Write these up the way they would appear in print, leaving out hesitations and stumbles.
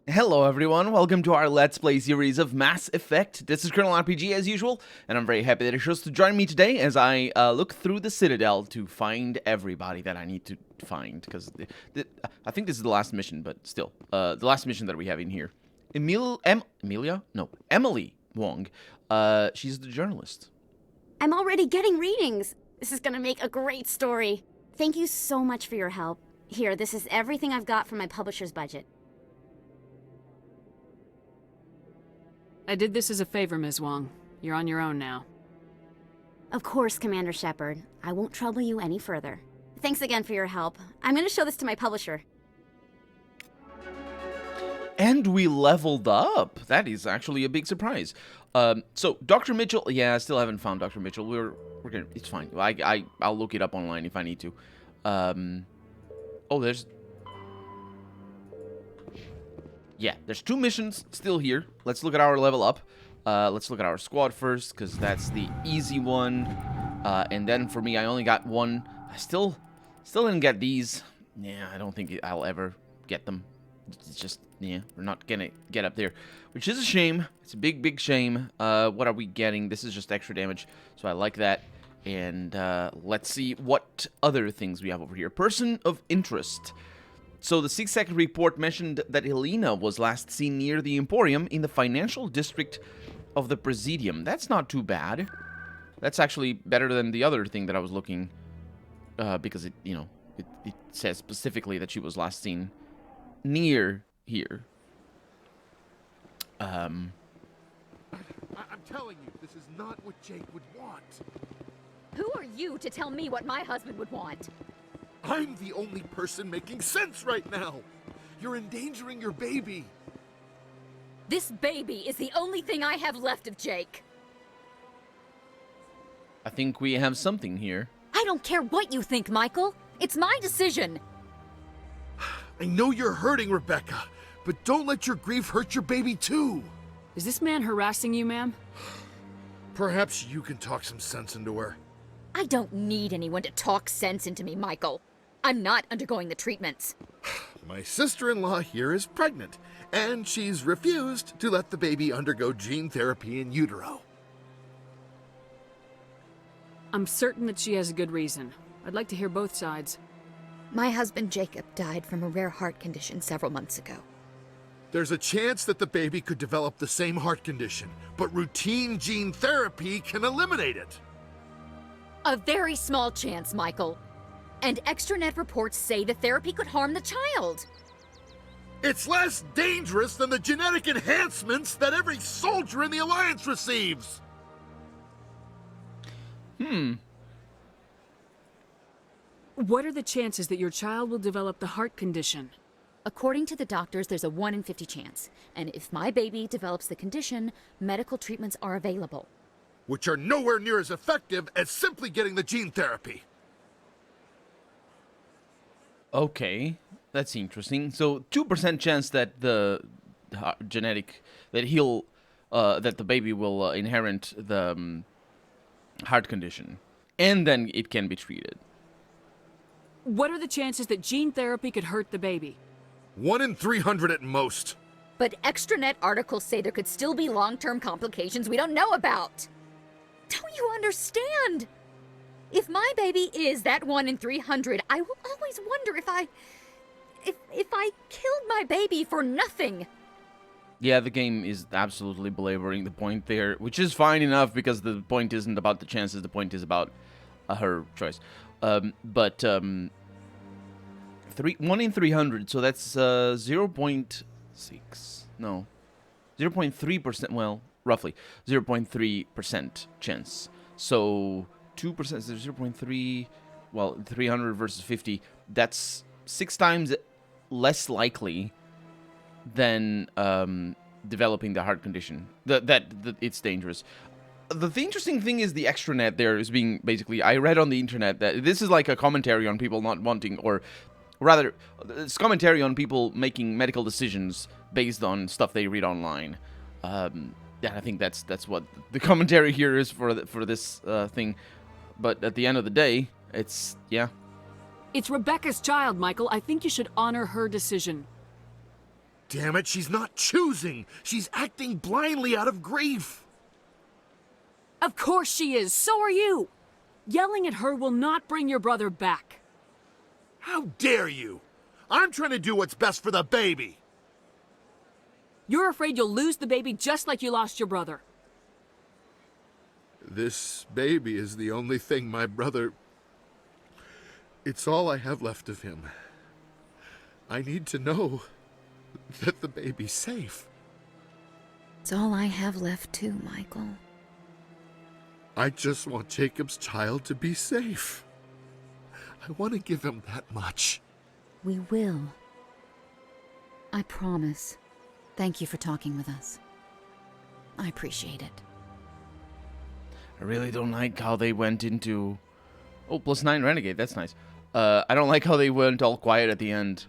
Hello everyone, welcome to our Let's Play series of Mass Effect. This is Colonel RPG as usual, and I'm very happy that you chose to join me today as I look through the Citadel to find everybody that I need to find, because I think this is the last mission, but still, the last mission that we have in here. Emilia? No, Emily Wong. She's the journalist. I'm already getting readings. This is gonna make a great story. Thank you so much for your help. Here, this is everything I've got from my publisher's budget. I did this as a favor, Ms. Wong. You're on your own now. Of course, Commander Shepard. I won't trouble you any further. Thanks again for your help. I'm gonna show this to my publisher. And we leveled up. That is actually a big surprise. So Dr. Mitchell, yeah, I still haven't found Dr. Mitchell. We're gonna, it's fine. I'll look it up online if I need to. Oh, there's two missions still here. Let's look at our level up. Let's look at our squad first, because that's the easy one. And then for me, I only got one. I still didn't get these. Yeah, I don't think I'll ever get them. It's just, yeah, we're not gonna get up there, which is a shame. It's a big shame. What are we getting? This is just extra damage, so I like that. And let's see what other things we have over here. Person of interest. So the 6-second report mentioned that Helena was last seen near the Emporium in the financial district of the Presidium. That's not too bad. That's actually better than the other thing that I was looking, because it says specifically that she was last seen near here. I'm telling you, this is not what Jake would want. Who are you to tell me what my husband would want? I'm the only person making sense right now. You're endangering your baby. This baby is the only thing I have left of Jake. I think we have something here. I don't care what you think, Michael. It's my decision. I know you're hurting, Rebecca, but don't let your grief hurt your baby too. Is this man harassing you, ma'am? Perhaps you can talk some sense into her. I don't need anyone to talk sense into me, Michael. I'm not undergoing the treatments. My sister-in-law here is pregnant, and she's refused to let the baby undergo gene therapy in utero. I'm certain that she has a good reason. I'd like to hear both sides. My husband Jacob died from a rare heart condition several months ago. There's a chance that the baby could develop the same heart condition, but routine gene therapy can eliminate it. A very small chance, Michael. And extranet reports say the therapy could harm the child. It's less dangerous than the genetic enhancements that every soldier in the Alliance receives. What are the chances that your child will develop the heart condition? According to the doctors, there's a 1 in 50 chance. And if my baby develops the condition, medical treatments are available. Which are nowhere near as effective as simply getting the gene therapy. Okay, that's interesting. So 2% chance that the genetic that the baby will inherit the heart condition, and then it can be treated. What are the chances that gene therapy could hurt the baby? 1 in 300 at most. But extranet articles say there could still be long-term complications we don't know about. Don't you understand? If my baby is that 1 in 300, I will always wonder if I killed my baby for nothing. Yeah, the game is absolutely belaboring the point there, which is fine enough because the point isn't about the chances, the point is about her choice. 1 in 300, so that's 0.6, no, 0.3%, well, roughly 0.3% chance. So 2% is 0.3, well, 300 versus 50, that's 6 times less likely than developing the heart condition, that it's dangerous. The interesting thing is the extranet there is being basically, I read on the internet that this is like a commentary on people not wanting, or rather, it's commentary on people making medical decisions based on stuff they read online. Yeah, I think that's what the commentary here is for this thing. But at the end of the day, it's, yeah. It's Rebecca's child, Michael. I think you should honor her decision. damn it, she's not choosing. She's acting blindly out of grief. Of course she is. So are you. Yelling at her will not bring your brother back. How dare you? I'm trying to do what's best for the baby. You're afraid you'll lose the baby just like you lost your brother. This baby is the only thing my brother... It's all I have left of him. I need to know that the baby's safe. It's all I have left too, Michael. I just want Jacob's child to be safe. I want to give him that much. We will. I promise. Thank you for talking with us. I appreciate it. I really don't like how they went into... Oh, +9 Renegade, that's nice. I don't like how they went all quiet at the end.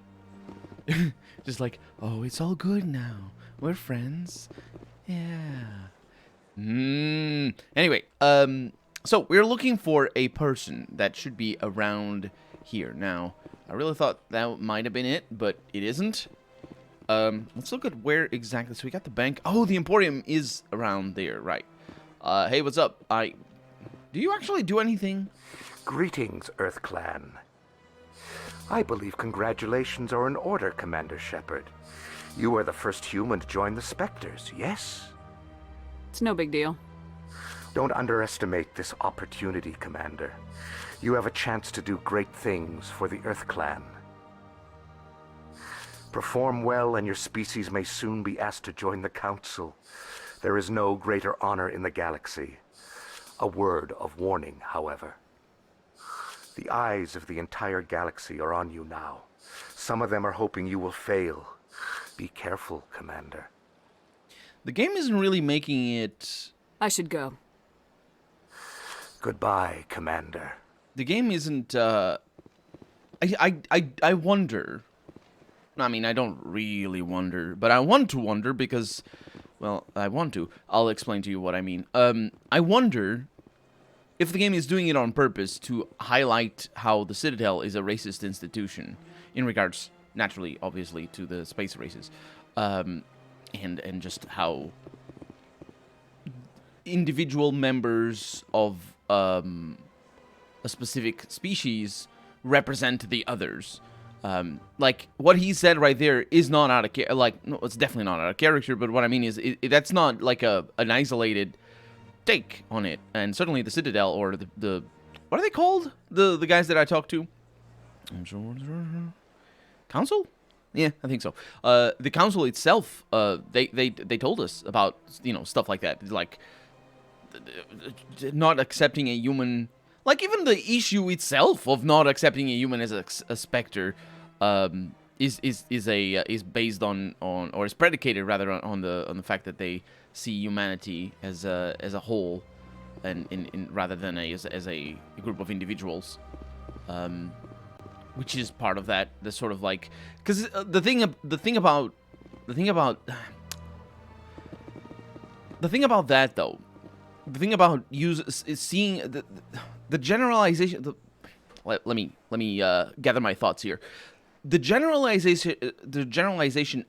Just like, oh, it's all good now. We're friends. Yeah. Anyway, so we're looking for a person that should be around here. Now, I really thought that might have been it, but it isn't. Let's look at where exactly. So we got the bank. Oh, the Emporium is around there, right? Hey, what's up? Do you actually do anything? Greetings, Earth Clan. I believe congratulations are in order, Commander Shepard. You are the first human to join the Spectres, yes? It's no big deal. Don't underestimate this opportunity, Commander. You have a chance to do great things for the Earth Clan. Perform well and your species may soon be asked to join the Council. There is no greater honor in the galaxy. A word of warning, however. The eyes of the entire galaxy are on you now. Some of them are hoping you will fail. Be careful, Commander. The game isn't really making it... I should go. Goodbye, Commander. The game isn't, I wonder... I mean, I don't really wonder, but I want to wonder because... Well, I want to. I'll explain to you what I mean. I wonder if the game is doing it on purpose to highlight how the Citadel is a racist institution in regards, naturally, obviously, to the space races. And just how individual members of a specific species represent the others. Like, what he said right there is not out of character. Like, no, it's definitely not out of character, but what I mean is, that's not like an isolated take on it. And certainly the Citadel, or the what are they called? The guys that I talked to? Council? Yeah, I think so. The Council itself, they told us about, stuff like that. Like, not accepting a human... Like, even the issue itself of not accepting a human as a Spectre is based on or is predicated rather on the fact that they see humanity as a whole, and rather than as a group of individuals, which is part of that. The sort of like, because the thing about that though. The thing about is seeing the generalization. Let me gather my thoughts here. The generalization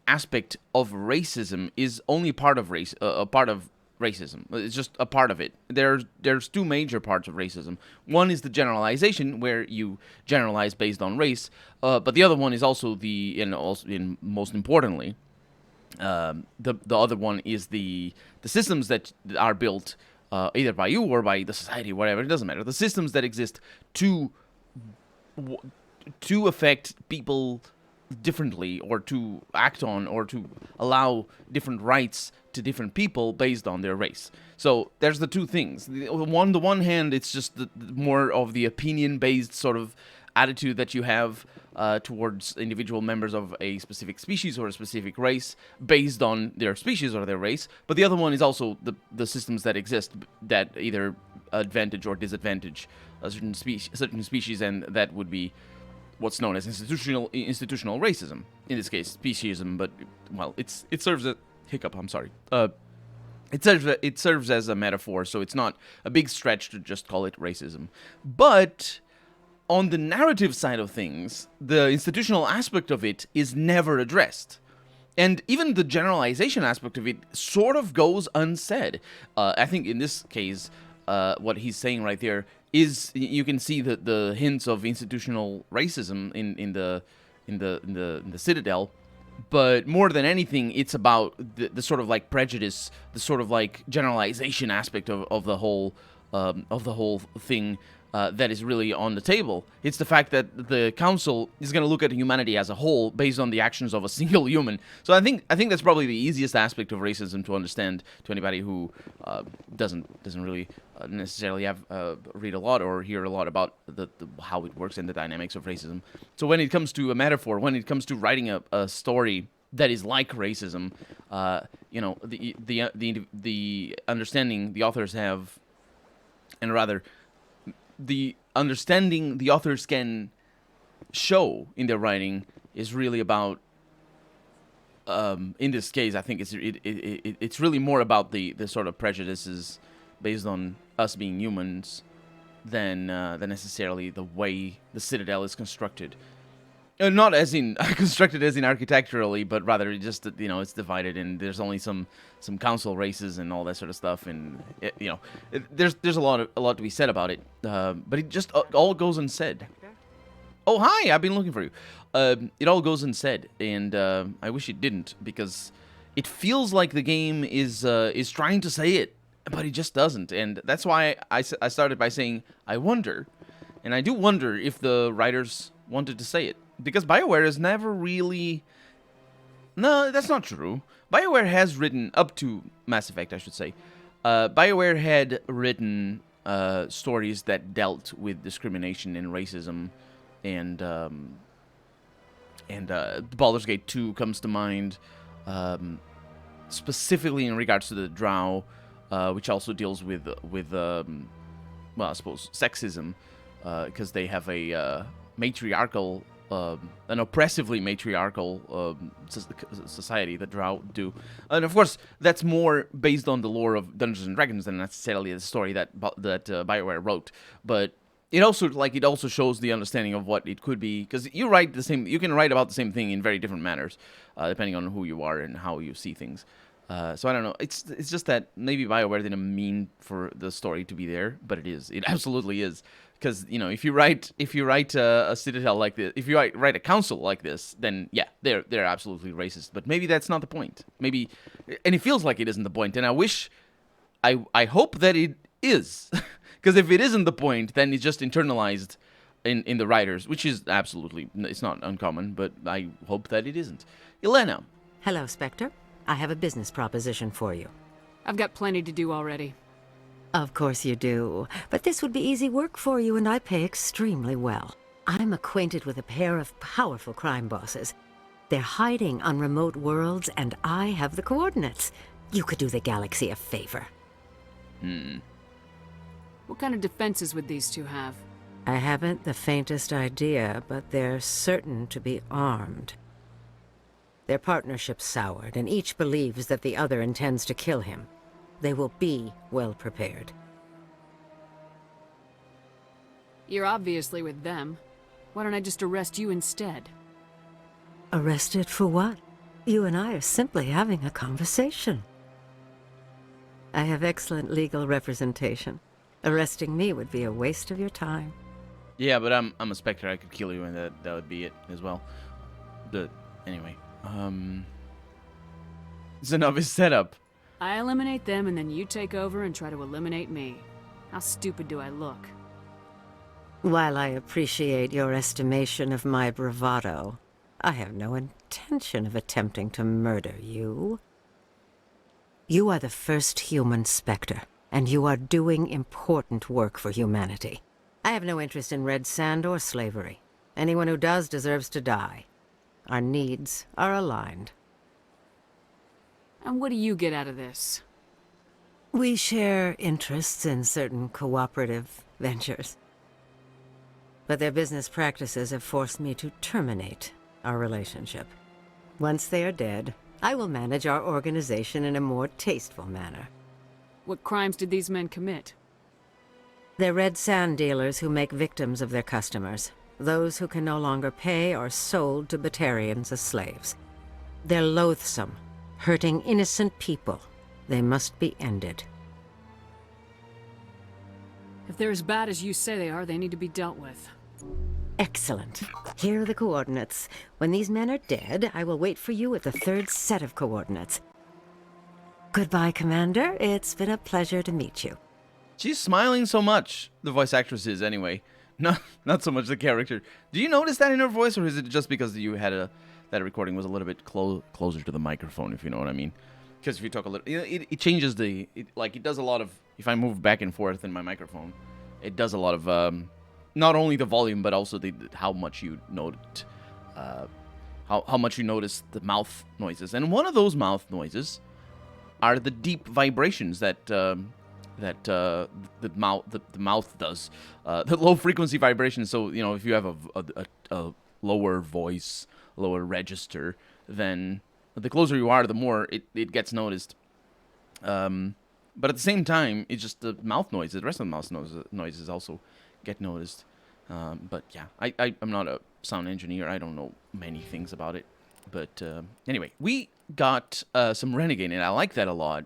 aspect of racism is only part of racism. It's just a part of it. There's two major parts of racism. One is the generalization, where you generalize based on race, but the other one is also most importantly, the other one is the systems that are built. Either by you or by the society, whatever, it doesn't matter. The systems that exist to affect people differently, or to act on, or to allow different rights to different people based on their race. So there's the two things. On the one hand, it's just more of the opinion-based sort of attitude that you have towards individual members of a specific species or a specific race based on their species or their race. But the other one is also the systems that exist that either advantage or disadvantage a certain species, and that would be what's known as institutional racism. In this case, speciesism, but well, it serves a hiccup. I'm sorry. It serves as a metaphor, so it's not a big stretch to just call it racism. But on the narrative side of things, the institutional aspect of it is never addressed. And even the generalization aspect of it sort of goes unsaid. I think in this case, what he's saying right there is you can see the hints of institutional racism in the Citadel. But more than anything, it's about the sort of like prejudice, the sort of like generalization aspect of the whole thing that is really on the table. It's the fact that the council is going to look at humanity as a whole based on the actions of a single human. So I think that's probably the easiest aspect of racism to understand to anybody who doesn't really necessarily have read a lot or hear a lot about how it works and the dynamics of racism. So when it comes to a metaphor, when it comes to writing a story that is like racism, the understanding the authors have, and rather the understanding the authors can show in their writing is really about, in this case, I think it's really more about the sort of prejudices based on us being humans than necessarily the way the Citadel is constructed. Not as in constructed as in architecturally, but rather just it's divided and there's only some council races and all that sort of stuff, and there's a lot to be said about it, but it just all goes unsaid. Oh, hi! I've been looking for you. It all goes unsaid, and I wish it didn't, because it feels like the game is trying to say it, but it just doesn't, and that's why I started by saying I wonder, and I do wonder if the writers wanted to say it. Because BioWare has never really... No, that's not true. BioWare has written, up to Mass Effect, I should say, BioWare had written stories that dealt with discrimination and racism, and Baldur's Gate 2 comes to mind, specifically in regards to the Drow, which also deals with well, I suppose, sexism, because they have a matriarchal... an oppressively matriarchal society that Drow do, and of course that's more based on the lore of Dungeons and Dragons than necessarily the story that BioWare wrote. But it also shows the understanding of what it could be, because you can write about the same thing in very different manners, depending on who you are and how you see things. So I don't know. It's just that maybe BioWare didn't mean for the story to be there, but it is. It absolutely is. Because if you write a Citadel like this, if you write a council like this, then yeah, they're absolutely racist. But maybe that's not the point. Maybe, and it feels like it isn't the point. And I hope that it is, because if it isn't the point, then it's just internalized in the writers, which is absolutely, it's not uncommon. But I hope that it isn't. Elena. Hello, Spectre. I have a business proposition for you. I've got plenty to do already. Of course you do, but this would be easy work for you, and I pay extremely well. I'm acquainted with a pair of powerful crime bosses. They're hiding on remote worlds, and I have the coordinates. You could do the galaxy a favor. What kind of defenses would these two have? I haven't the faintest idea, but they're certain to be armed. Their partnership's soured, and each believes that the other intends to kill him. They will be well prepared. You're obviously with them. Why don't I just arrest you instead? Arrested for what? You and I are simply having a conversation. I have excellent legal representation. Arresting me would be a waste of your time. Yeah, but I'm a Spectre. I could kill you, and that would be it as well. Anyway, it's an obvious setup. I eliminate them, and then you take over and try to eliminate me. How stupid do I look? While I appreciate your estimation of my bravado, I have no intention of attempting to murder you. You are the first human Spectre, and you are doing important work for humanity. I have no interest in red sand or slavery. Anyone who does deserves to die. Our needs are aligned. And what do you get out of this? We share interests in certain cooperative ventures. But their business practices have forced me to terminate our relationship. Once they are dead, I will manage our organization in a more tasteful manner. What crimes did these men commit? They're red sand dealers who make victims of their customers. Those who can no longer pay are sold to Batarians as slaves. They're loathsome, hurting innocent people. They must be ended. If they're as bad as you say they are, they need to be dealt with. Excellent. Here are the coordinates. When these men are dead, I will wait for you at the third set of coordinates. Goodbye, Commander. It's been a pleasure to meet you. She's smiling so much. The voice actress is, anyway. Not so much the character. Do you notice that in her voice, or is it just because you had that recording was a little bit closer to the microphone, if you know what I mean? Because if you talk a little, it changes it does a lot of. If I move back and forth in my microphone, it does a lot of not only the volume but also how much you note, how much you notice the mouth noises. And one of those mouth noises are the deep vibrations that the mouth does, the low frequency vibrations. So if you have a lower voice, lower register, then the closer you are, the more it gets noticed. But at the same time, it's just the mouth noises. The rest of the mouth noises also get noticed. But yeah, I'm not a sound engineer. I don't know many things about it. But anyway, we got some Renegade, and I like that a lot.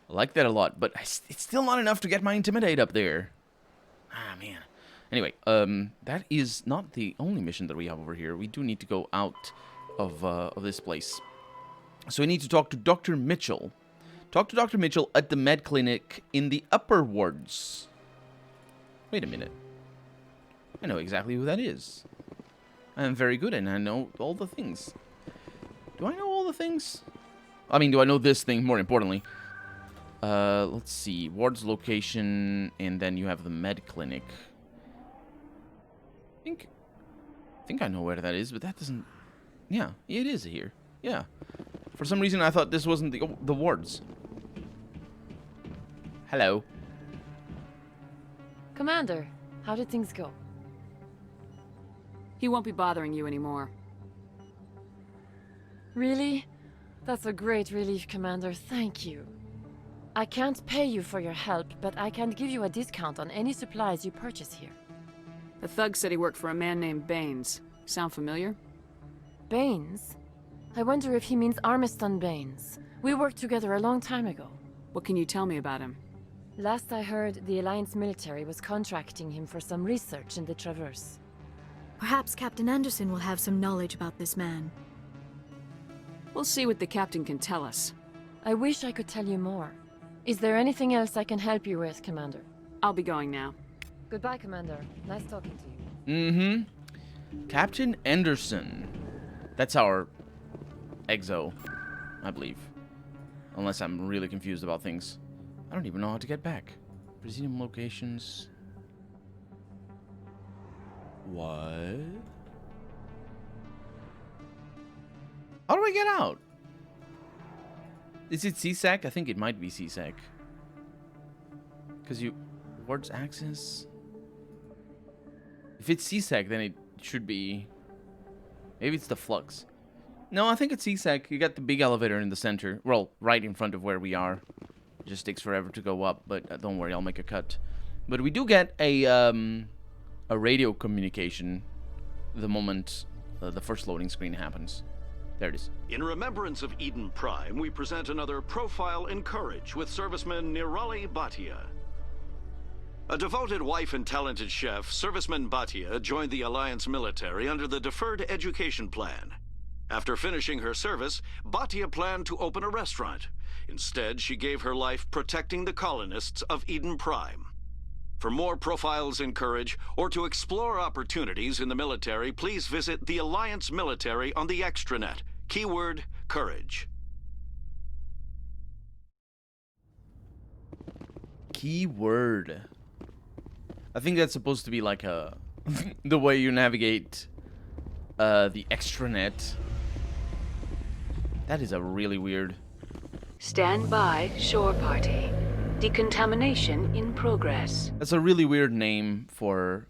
But it's still not enough to get my Intimidate up there. Ah, man. Anyway, that is not the only mission that we have over here. We do need to go out of this place. So we need to talk to Dr. Mitchell. Talk to Dr. Mitchell at the med clinic in the upper wards. Wait a minute. I know exactly who that is. I am very good and I know all the things. Do I know all the things? I mean, do I know this thing, more importantly? Let's see. Ward's location, and then you have the med clinic. I think I know where that is, but that doesn't... Yeah, it is here. Yeah. For some reason, I thought this wasn't the wards. Hello. Commander, how did things go? He won't be bothering you anymore. Really? That's a great relief, Commander. Thank you. I can't pay you for your help, but I can give you a discount on any supplies you purchase here. The thug said he worked for a man named Baines. Sound familiar? Baines? I wonder if he means Armiston Baines. We worked together a long time ago. What can you tell me about him? Last I heard, the Alliance military was contracting him for some research in the Traverse. Perhaps Captain Anderson will have some knowledge about this man. We'll see what the captain can tell us. I wish I could tell you more. Is there anything else I can help you with, Commander? I'll be going now. Goodbye, Commander. Nice talking to you. Mm-hmm. Captain Anderson. That's our exo, I believe. Unless I'm really confused about things. I don't even know how to get back. Presidium locations. What? How do I get out? Is it CSAC? I think it might be CSAC. Because wards access? If it's CSAC, then it should be... Maybe it's the Flux. No, I think it's CSAC. You got the big elevator in the center. Well, right in front of where we are. It just takes forever to go up, but don't worry, I'll make a cut. But we do get a radio communication the moment the first loading screen happens. There it is. In remembrance of Eden Prime, we present another profile in courage with serviceman Nirali Bhatia. A devoted wife and talented chef, serviceman Bhatia joined the Alliance military under the Deferred Education Plan. After finishing her service, Bhatia planned to open a restaurant. Instead, she gave her life protecting the colonists of Eden Prime. For more profiles in courage, or to explore opportunities in the military, please visit the Alliance military on the extranet. Keyword, courage. Keyword. I think that's supposed to be like a... the way you navigate the extranet. That is a really weird... Stand by, shore party. Decontamination in progress. That's a really weird name for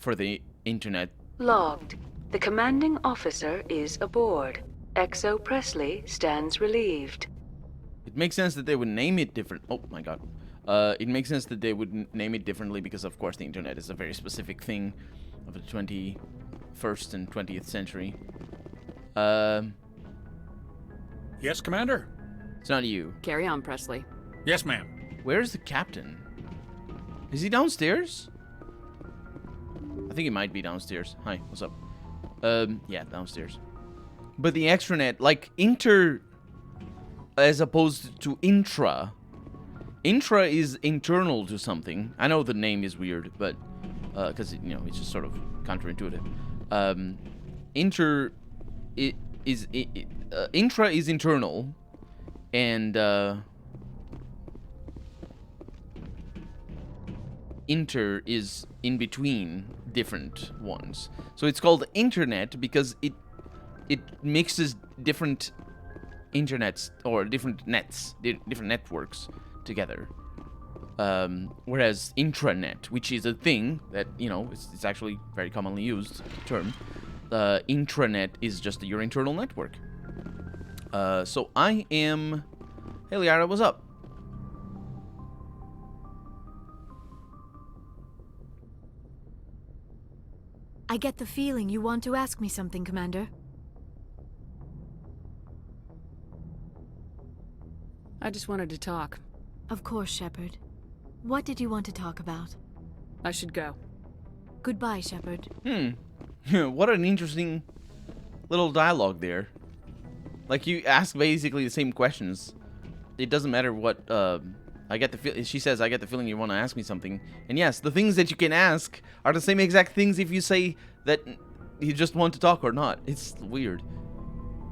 the internet. Logged. The commanding officer is aboard. Exo Presley stands relieved. It makes sense that they would name it different. Oh my god. It makes sense that they would name it differently because, of course, the internet is a very specific thing of the 21st and 20th century. Yes, Commander? It's not you. Carry on, Presley. Yes, ma'am. Where's the captain? Is he downstairs? I think he might be downstairs. Hi, what's up? Yeah, downstairs. But the extranet, like inter as opposed to intra. Intra is internal to something. I know the name is weird, but because you know it's just sort of counterintuitive. Intra is internal, and inter is in between different ones. So it's called internet because it mixes different internets or different nets, different networks together. Whereas intranet, which is a thing that, you know, it's actually very commonly used term. Intranet is just your internal network. So I am... Hey, Liara, what's up? I get the feeling you want to ask me something, Commander. I just wanted to talk. Of course, Shepard. What did you want to talk about? I should go. Goodbye, Shepard. What an interesting little dialogue there. Like, you ask basically the same questions. It doesn't matter what, I get the feel. She says, I get the feeling you want to ask me something. And yes, the things that you can ask are the same exact things if you say that you just want to talk or not. It's weird.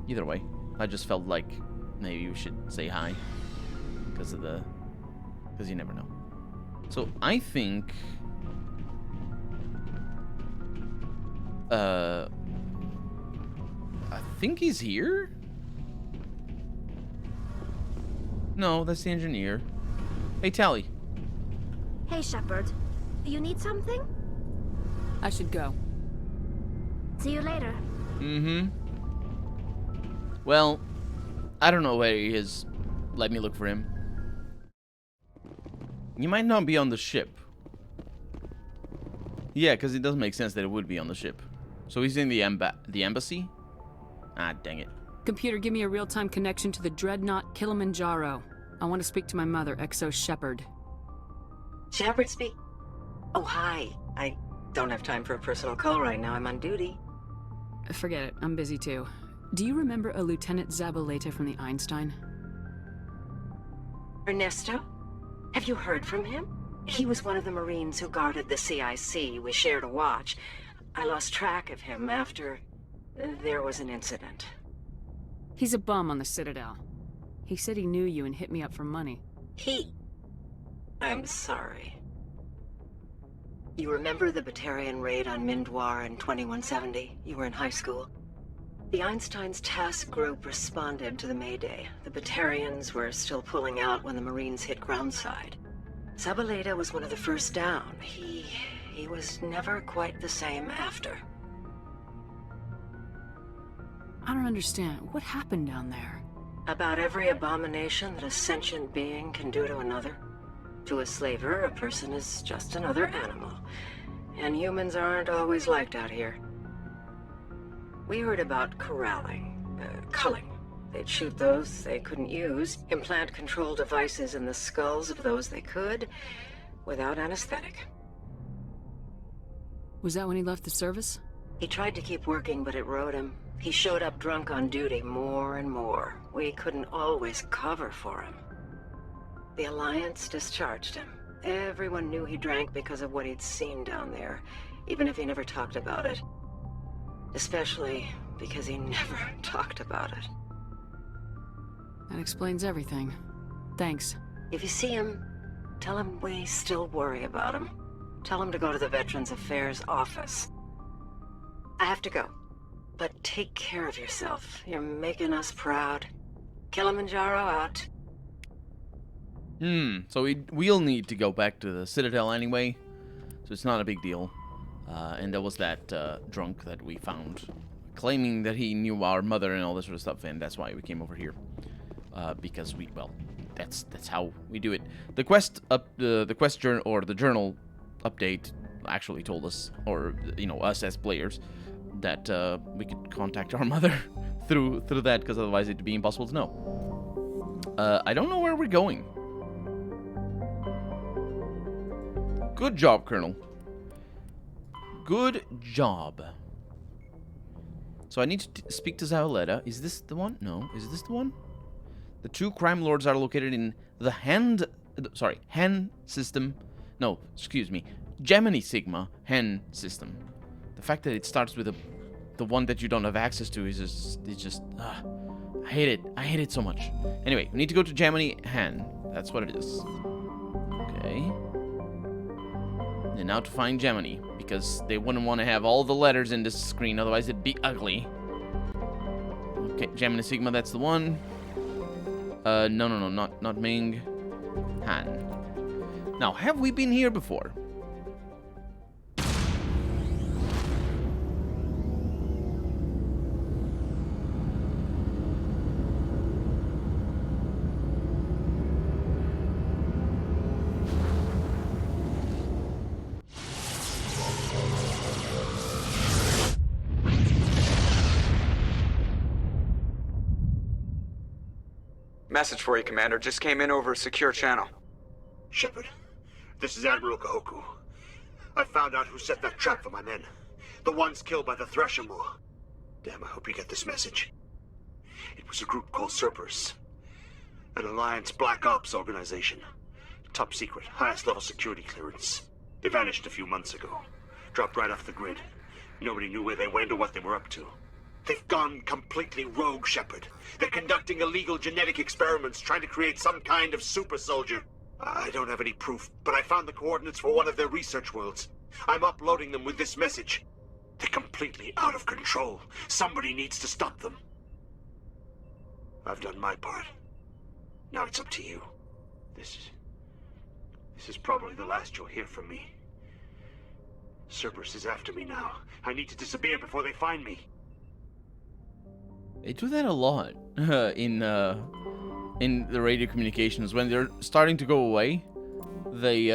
Either way, I just felt like maybe we should say hi. Because you never know. So I think he's here? No, that's the engineer. Hey, Tally. Hey, Shepard. You need something? I should go. See you later. Mm-hmm. Well, I don't know where he is. Let me look for him. You might not be on the ship. Yeah, because it doesn't make sense that it would be on the ship. So he's in the embassy? Ah, dang it. Computer, give me a real-time connection to the Dreadnought Kilimanjaro. I want to speak to my mother, Exo Shepard. Shepard speak? Oh, hi. I don't have time for a personal call right now. I'm on duty. Forget it. I'm busy too. Do you remember a Lieutenant Zabaleta from the Einstein? Ernesto? Have you heard from him? He was one of the Marines who guarded the CIC. We shared a watch. I lost track of him after there was an incident. He's a bum on the Citadel. He said he knew you and hit me up for money. I'm sorry. You remember the Batarian raid on Mindwar in 2170? You were in high school. The Einstein's task group responded to the Mayday. The Batarians were still pulling out when the Marines hit groundside. Zabaleta was one of the first down. He was never quite the same after. I don't understand. What happened down there? About every abomination that a sentient being can do to another. To a slaver, a person is just another animal. And humans aren't always liked out here. We heard about corralling, culling. They'd shoot those they couldn't use, implant control devices in the skulls of those they could, without anesthetic. Was that when he left the service? He tried to keep working, but it rode him. He showed up drunk on duty more and more. We couldn't always cover for him. The Alliance discharged him. Everyone knew he drank because of what he'd seen down there, even if he never talked about it. Especially because he never talked about it. That explains everything. Thanks. If you see him, tell him we still worry about him. Tell him to go to the Veterans Affairs office. I have to go. But take care of yourself. You're making us proud. Kilimanjaro out. So we'll need to go back to the Citadel anyway, so it's not a big deal. And there was that drunk that we found, claiming that he knew our mother and all this sort of stuff, and that's why we came over here. Because that's how we do it. The quest the quest journal or the journal update actually told us, or us as players, that we could contact our mother through that, because otherwise it'd be impossible to know. I don't know where we're going. Good job, Colonel. Good job. So I need to speak to Zaoletta. Is this the one? No. Is this the one? The two crime lords are located in the Han system. No, excuse me. Gemini Sigma Han system. The fact that it starts with the one that you don't have access to is just I hate it. I hate it so much. Anyway, we need to go to Gemini Han. That's what it is. Okay. And now to find Gemini, because they wouldn't want to have all the letters in this screen, otherwise it'd be ugly. Okay, Gemini Sigma, that's the one. No, not Ming. Han. Now, have we been here before? Message for you, Commander. Just came in over a secure channel. Shepard, this is Admiral Kahoku. I found out who set that trap for my men. The ones killed by the Thresher Moor. Damn, I hope you get this message. It was a group called Cerberus. An Alliance Black Ops organization. Top secret, highest level security clearance. They vanished a few months ago. Dropped right off the grid. Nobody knew where they went or what they were up to. They've gone completely rogue, Shepard. They're conducting illegal genetic experiments, trying to create some kind of super soldier. I don't have any proof, but I found the coordinates for one of their research worlds. I'm uploading them with this message. They're completely out of control. Somebody needs to stop them. I've done my part. Now it's up to you. This is probably the last you'll hear from me. Cerberus is after me now. I need to disappear before they find me. They do that a lot in the radio communications. When they're starting to go away, they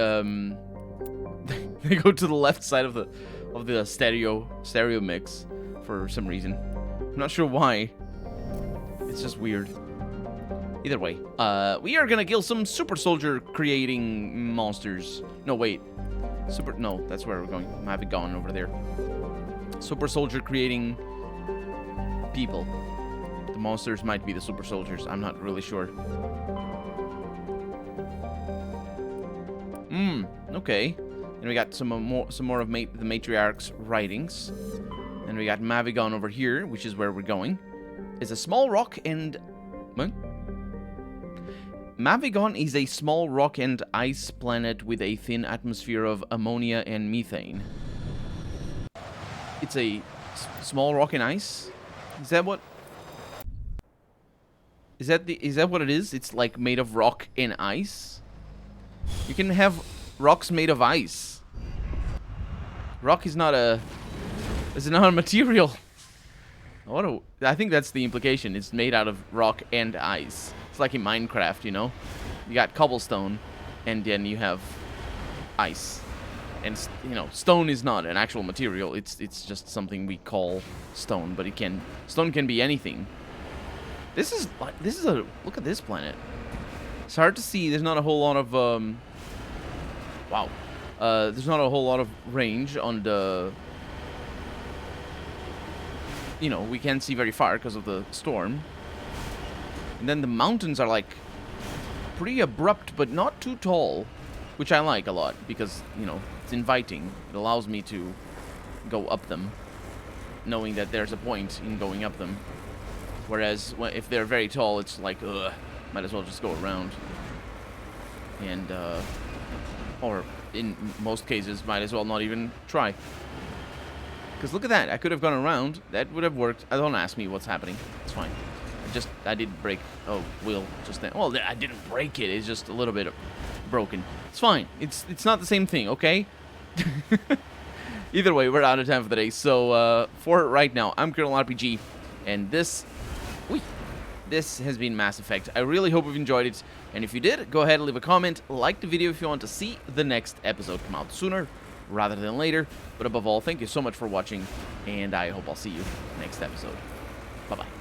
they go to the left side of the stereo mix for some reason. I'm not sure why. It's just weird. Either way, we are gonna kill some super soldier creating monsters. No, wait. No, that's where we're going. I have it gone over there. Super soldier creating people. The monsters might be the super soldiers. I'm not really sure. Okay. And we got some more of the matriarch's writings. And we got Mavigon over here, which is where we're going. It's a small rock and... What? Mavigon is a small rock and ice planet with a thin atmosphere of ammonia and methane. It's a small rock and ice? Is that what... Is that what it is? It's like made of rock and ice? You can have rocks made of ice. Rock is not a material. I think that's the implication. It's made out of rock and ice. It's like in Minecraft, you know? You got cobblestone, and then you have ice. And, you know, stone is not an actual material. It's just something we call stone, but stone can be anything. This is a look at this planet. It's hard to see. There's not a whole lot of wow. There's not a whole lot of range on the. You know, we can't see very far because of the storm. And then the mountains are like pretty abrupt, but not too tall, which I like a lot because, you know, it's inviting. It allows me to go up them, knowing that there's a point in going up them. Whereas if they're very tall, it's like, ugh, might as well just go around. And, or in most cases, might as well not even try. Because look at that, I could have gone around. That would have worked. Don't ask me what's happening. It's fine. I did break a wheel just then. Well, I didn't break it. It's just a little bit broken. It's fine. It's not the same thing, okay? Either way, we're out of time for the day. So, for right now, I'm Colonel RPG, and this has been Mass Effect. I really hope you've enjoyed it, and if you did, go ahead and leave a comment, like the video if you want to see the next episode come out sooner rather than later. But above all, thank you so much for watching, and I hope I'll see you next episode. Bye-bye.